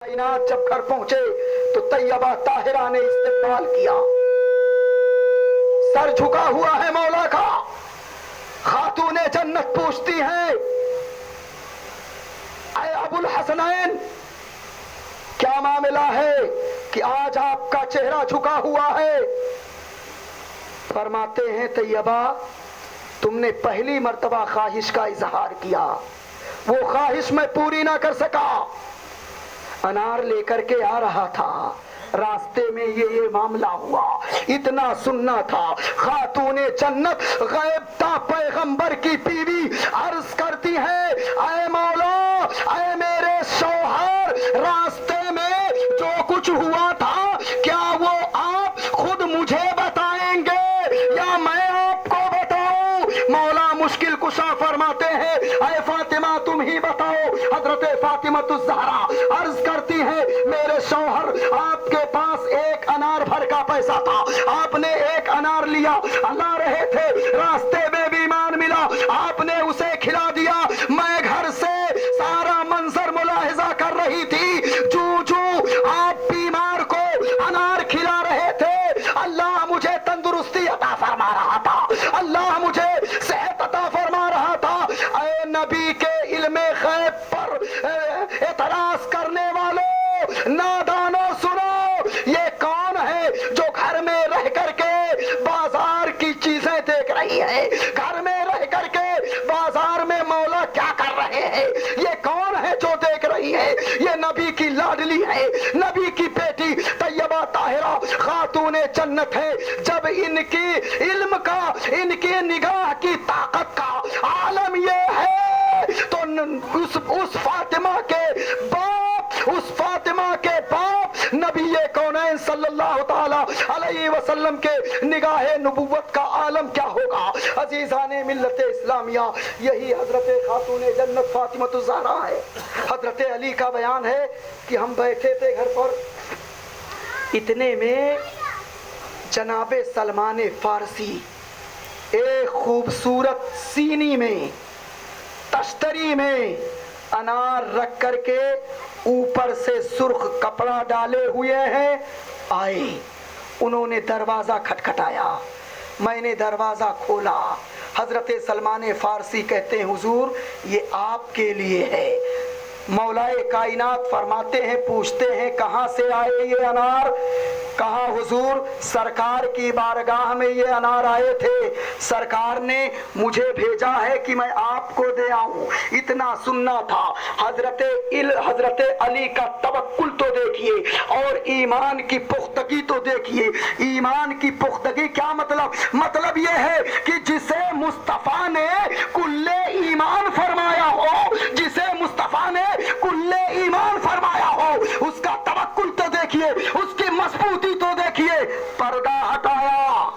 کائنات جب گھر پہنچے تو طیبہ طاہرہ نے استقبال کیا، سر جھکا ہوا ہے مولا کا۔ خاتون جنت پوچھتی ہیں، اے ابو الحسنین کیا معاملہ ہے کہ آج آپ کا چہرہ جھکا ہوا ہے؟ فرماتے ہیں طیبہ تم نے پہلی مرتبہ خواہش کا اظہار کیا، وہ خواہش میں پوری نہ کر سکا۔ انار لے کر کے آ رہا تھا، راستے میں یہ معاملہ ہوا، اتنا سننا تھا۔ خاتون جنت غیب تا پیغمبر کی بیوی عرض کرتی ہے، اے مولا اے میرے شوہر، راستے میں جو کچھ ہوا تھا کیا وہ آپ خود مجھے بتائیں گے یا میں آپ کو بتاؤں؟ مولا مشکل کشا فرماتے ہیں، اے فاطمہ تم ہی بتاؤ۔ حضرت فاطمہ الزہرا عرض کرتی ہے، میرے شوہر آپ کے پاس ایک انار بھر کا پیسہ تھا، آپ نے ایک انار لیا، لا رہے تھے، راستے میں بیمار ملا، آپ نے اسے کھلا دیا۔ میں گھر سے سارا منظر ملاحظہ کر رہی تھی، جو آپ بیمار کو انار کھلا رہے تھے، اللہ مجھے تندرستی عطا فرما رہا تھا، اللہ مجھے صحت عطا فرما رہا تھا۔ اے نبی کے علم غیب پر اعتراض کرنے والوں، نادانوں سنو، یہ کون ہے جو گھر میں رہ کر کے بازار کی چیزیں دیکھ رہی ہے؟ گھر میں رہ کر کے بازار میں مولا کیا کر رہے ہیں یہ کون ہے جو دیکھ رہی ہے؟ یہ نبی کی لاڈلی ہے، نبی کی بیٹی طیبہ طاہرہ خاتون جنت ہے۔ جب ان کی علم کا، ان کی نگاہ کی طاقت کا عالم یہ ہے تو اس فاطمہ کے باپ نبی کونین صلی اللہ تعالی علیہ وسلم کے نگاہ نبوت کا عالم کیا ہوگا؟ عزیزان ملت اسلامیہ، یہی حضرت خاتون جنت فاطمہ الزہرا ہے۔ حضرت علی کا بیان ہے کہ ہم بیٹھے تھے گھر پر، اتنے میں جناب سلمان فارسی ایک خوبصورت سینی میں، تشتری میں انار رکھ کر کے اوپر سے سرخ کپڑا ڈالے ہوئے ہیں، آئے، انہوں نے دروازہ کھٹکھٹایا، میں نے دروازہ کھولا۔ حضرت سلمان فارسی کہتے ہیں، حضور یہ آپ کے لیے ہے۔ مولائے کائنات فرماتے ہیں، پوچھتے ہیں کہاں سے آئے یہ انار؟ کہا حضور سرکار کی بارگاہ میں یہ انار آئے تھے، سرکار نے مجھے بھیجا ہے کہ میں آپ کو دے آؤں۔ اتنا سننا تھا۔ حضرت علی کا توکل تو دیکھیے اور ایمان کی پختگی تو دیکھیے۔ ایمان کی پختگی کیا مطلب یہ ہے کہ جسے مصطفیٰ نے کل ایمان فرمایا ہو، جسے مصطفیٰ نے کل ایمان فرمایا ہو، اس کا توکل تو دیکھیے، اس کی مضبوطی تو دیکھیے۔ پردہ ہٹایا،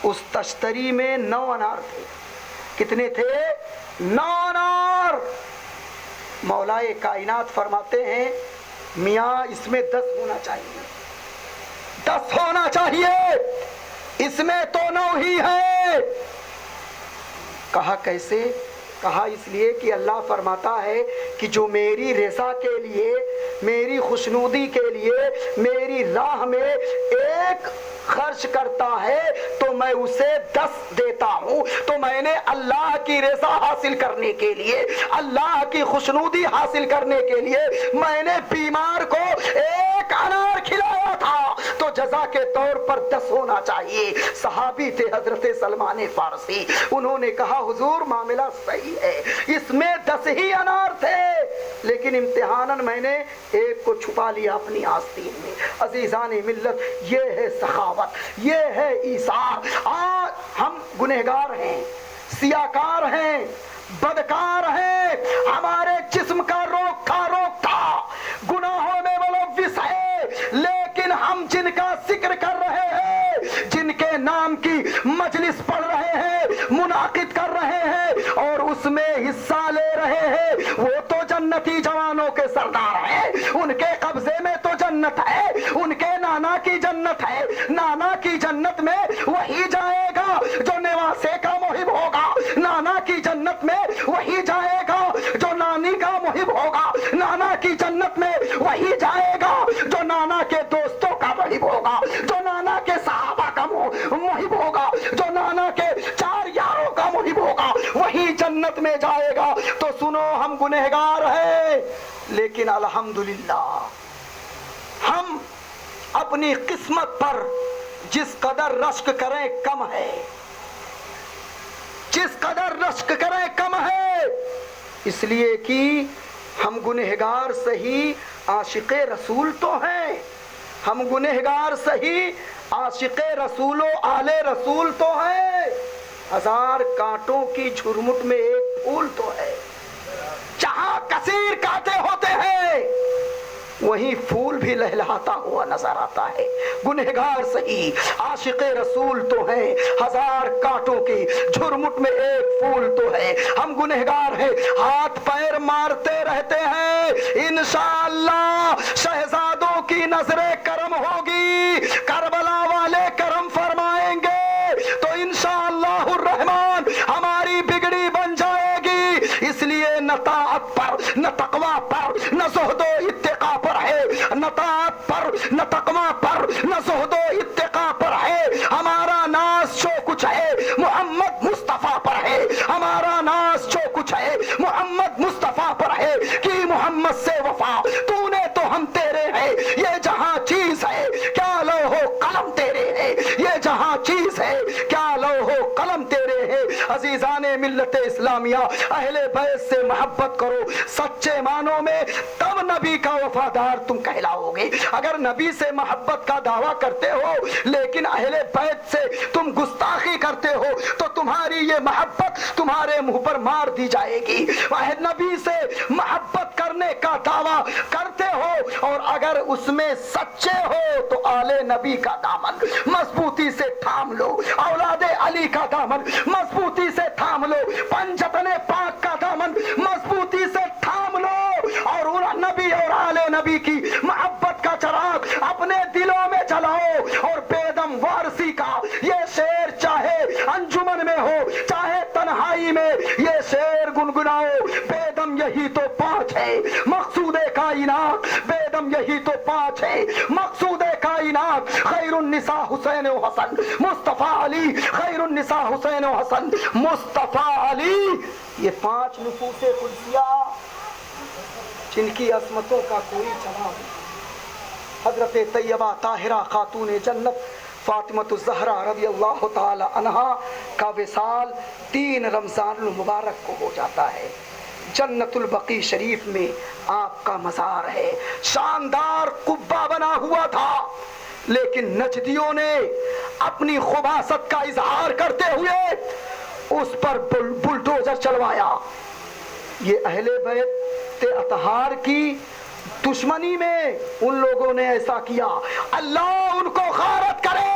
اس تشتری میں 9 انار تھے۔ کتنے تھے؟ 9 انار۔ مولائے کائنات فرماتے ہیں، میاں اس میں 10 ہونا چاہیے، 10 ہونا چاہیے، اس میں تو 9 ہی ہے۔ کہا کیسے؟ کہا اس لیے کہ اللہ فرماتا ہے کہ جو میری رضا کے لیے، میری خوشنودی کے لیے میری راہ میں ایک خرچ کرتا ہے تو میں اسے 10 دیتا ہوں۔ تو میں نے اللہ کی رضا حاصل کرنے کے لیے، اللہ کی خوشنودی حاصل کرنے کے لیے میں نے بیمار کو ایک انار کھلایا تھا، تو جزا کے طور پر 10 ہونا چاہیے۔ صحابی تھے حضرت سلمان فارسی، انہوں نے کہا حضور معاملہ صحیح ہے، اس میں 10 ہی انار تھے، لیکن امتحاناً میں نے ایک کو چھپا لیا اپنی آستین میں۔ عزیزان ملت، یہ ہے سخاوت، یہ ہے ایثار۔ آج ہم گنہگار ہیں، سیاکار ہیں، بدکار ہیں، ہمارے جسم کا روگ تھا، گناہوں میں ملوث ہے، لیکن ہم جن کا ذکر کر رہے ہیں، جن کے نام کی مجلس پڑھ رہے ہیں، منعقد کر رہے ہیں اور اس میں حصہ لے رہے ہیں، وہ تو جنتی جوانوں کے سردار ہیں، ان کے قبضے میں تو جنت ہے، ان کے نانا کی جنت ہے۔ نانا کی جنت میں وہی جائے گا جو نواسے کا محب ہوگا، نانا کی جنت میں وہی جائے گا جو نانی کا محب ہوگا، نانا کی جنت میں وہی جائے گا جو نانا کے دوستوں کا محب ہوگا, جو نانا کے صحابہ کا محب ہوگا, جو نانا کے 4 یاروں کا محب ہوگا, وہی جنت میں جائے گا. تو سنو, ہم گنہگار ہیں, لیکن الحمدللہ ہم اپنی قسمت پر جس قدر رشک کریں کم ہے, جس قدر رشک کریں کم ہے, اس لیے کہ ہم گنہگار سہی عاشق رسول تو ہیں, ہم گنہگار سہی عاشق رسول و آل رسول تو ہیں. 1000 کانٹوں کی جھرمٹ میں ایک پھول تو ہے. جہاں کثیر کانٹے ہوتے ہیں وہیں پھول بھی لہلہاتا ہوا نظر آتا ہے. گنہگار سہی عاشق رسول تو ہیں, 1000 کانٹوں کی جھرمٹ میں ایک پھول تو ہے. ہم گنہگار ہیں, ہاتھ پیر مارتے رہتے ہیں, انشاءاللہ شہزادوں کی نظر کرم ہوگی, کربلا والے کرم فرمائیں گے تو انشاءاللہ الرحمن ہماری بگڑی بن جائے گی. اس لیے نہ طاعت پر, نہ تقوی پر, نہ زہد و اتقا پر ہے, نہ طاعت پر, نہ تقوی پر, نہ زہد و اتقا پر ہے. ہمارا ناز جو کچھ ہے محمد مصطفیٰ پر ہے, ہمارا ناز جو کچھ ہے محمد مصطفیٰ پر ہے. کہ محمد سے وفا تو نے تو ہم تیرے ہیں, یہ جہاں چیز ہے کیا لوح و قلم تیرے ہیں, یہ جہاں چیز ہے کیا لوح و قلم تیرے ہیں. عزیزان ملت اسلامیہ, اہل بیت سے محبت کرو سچے معنوں میں, تب نبی کا وفادار تم کہلاؤ گے. اگر نبی سے محبت کا دعویٰ کرتے ہو لیکن اہل بیت سے تم گستاخی کرتے ہو تو تمہاری یہ محبت تمہارے منہ پر مار دی جائے گی. نبی سے محبت کرنے کا دعویٰ کرتے ہو اور اگر اس میں سچے ہو تو آل نبی کا دامن مضبوطی سے تھام لو, اولاد علی کا دامن مضبوطی سے تھام لو, پنجتن پاک کا دامن مضبوطی سے تھام لو, اور نبی اور آل نبی کی محبت کا چراغ اپنے دلوں میں جلاؤ. اور بیدم وارسی کا یہ شعر چاہے انجمن میں ہو چاہے تنہائی میں یہ شعر گنگناؤ. بیدم یہی تو 5 ہے مقصود کائنات, بیدم یہی تو 5 ہے مقصود کائنات. خیر النساء حسین و حسن مصطفیٰ علی, خیر النساء حسین و حسن مصطفیٰ علی. یہ 5 نفوس قدسیہ جن کی عظمتوں کا کوئی جواب نہیں. حضرت طیبہ طاہرہ خاتون جنت فاطمۃ الزہرا رضی اللہ تعالی عنہا کا وصال 3 رمضان المبارک کو ہو جاتا ہے. جنت البقیع شریف میں آپ کا مزار ہے, شاندار قبہ بنا ہوا تھا, لیکن نجدیوں نے اپنی خباثت کا اظہار کرتے ہوئے اس پر بلڈوزر چلوایا. یہ اہل بیت اطہار کی دشمنی میں ان لوگوں نے ایسا کیا. اللہ ان کو غارت کرے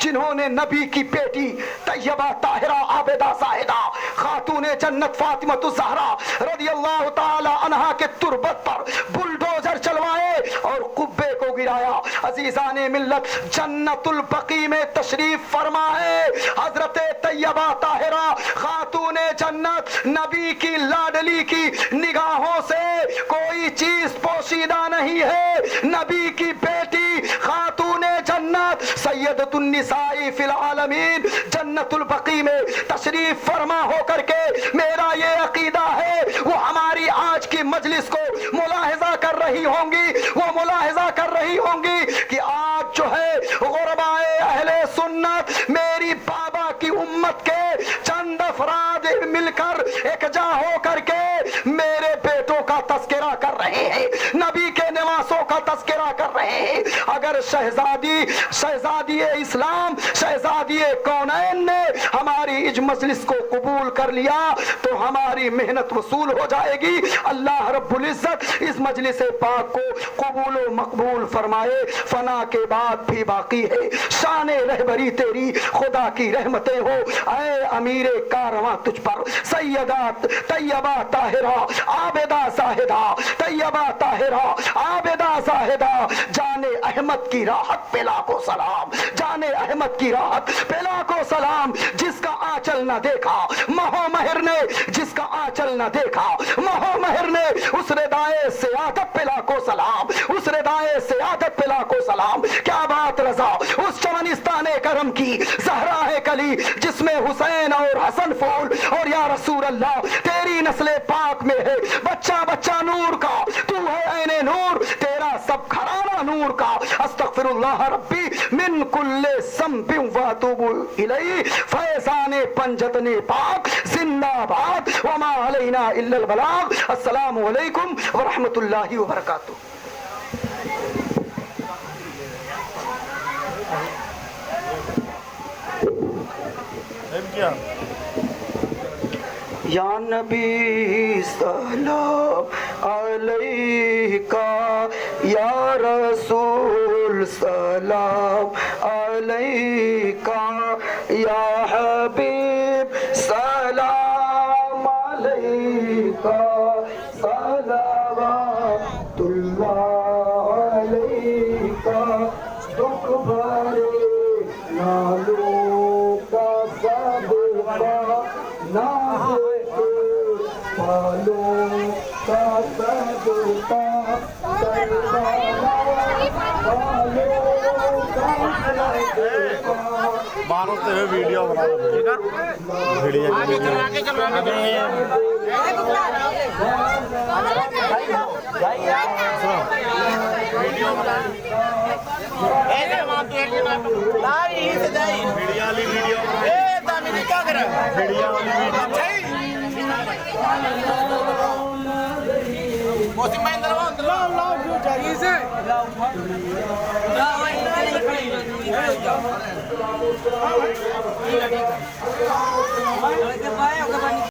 جنہوں نے نبی کی بیٹی طیبہ طاہرہ عابدہ زاہدہ خاتون جنت فاطمۃ الزہرا رضی اللہ تعالی عنہا کے تربت پر بلڈوزر چلوائے اور قبے کو گرایا. عزیزان ملت, جنت البقیع میں تشریف فرما ہے حضرت طیبہ طاہرہ خاتون جنت. نبی کی لاڈلی کی نگاہوں سے کوئی چیز پوشیدہ نہیں ہے. نبی کی بیٹی خاتون جنت سیدۃ النساء فی العالمین جنت البقیع میں تشریف فرما ہو کر کے میرا یہ عقیدہ ہے وہ ہماری آج کی مجلس کو ملاحظہ کر رہی ہوں گی, وہ ملاحظہ کر رہی ہوں گی کہ آج جو ہے غربائے اہل سنت میری بابا کی امت کے چند افراد مل کر اکجا ہو کر کے میرے بیٹوں کا تذکرہ کر رہے ہیں, نبی کے نواسوں کا تذکرہ کر رہے ہیں. اگر شہزادی اسلام شہزادی کونین نے ہماری اس مجلس کو قبول کر لیا تو ہماری محنت وصول ہو جائے گی. اللہ رب العزت اس مجلس پاک کو قبول و مقبول فرمائے. فنا کے بعد بھی باقی ہے شان رہبری تیری, خدا کی رحمتیں ہو اے امیر کارواں تجھ پر. سیدات طیبہ طاہرہ عابدہ زاہدہ, طیبہ طاہرہ عابدہ زاہدہ جان احمد کی راحت پہ لاکھوں سلام، جان احمد کی راحت پہ لاکھوں سلام، جس کا آنچل نہ دیکھا مہو مہر نے، جس کا آنچل نہ دیکھا مہو مہر نے، اس ردائے سیادت پہ لاکھوں سلام، اس ردائے سیادت پہ لاکھوں سلام۔ کیا بات رضا اس چمنستان کرم کی، زہرا ہے کلی جس میں حسین اور حسن پھول، اور یا رسول اللہ تیری نسل پاک میں ہے بچہ بچہ نور کا، تو ہے عین نور، تیرا سب گھرانہ نور کا۔ استغفر اللہ ربی من کل ذنب واتوب الیہ، فیضان پنجتن پاک زندہ باد، وما علینا الا البلاغ۔ السلام علیکم ورحمۃ اللہ وبرکاتہ۔ یا نبی سلام علیکہ، یا رسول سلام علیکہ، یا حبیب سلام علیکہ، صلوات اللہ علیکہ، دکھ بھرے نالوں کا صدقہ، نازک پالوں کا صدقہ، مارو تے ویڈیو بنا لو، ٹھیک ہے؟ ویڈیو آگے چلو ویڈیو بنا موسم بھائی اندر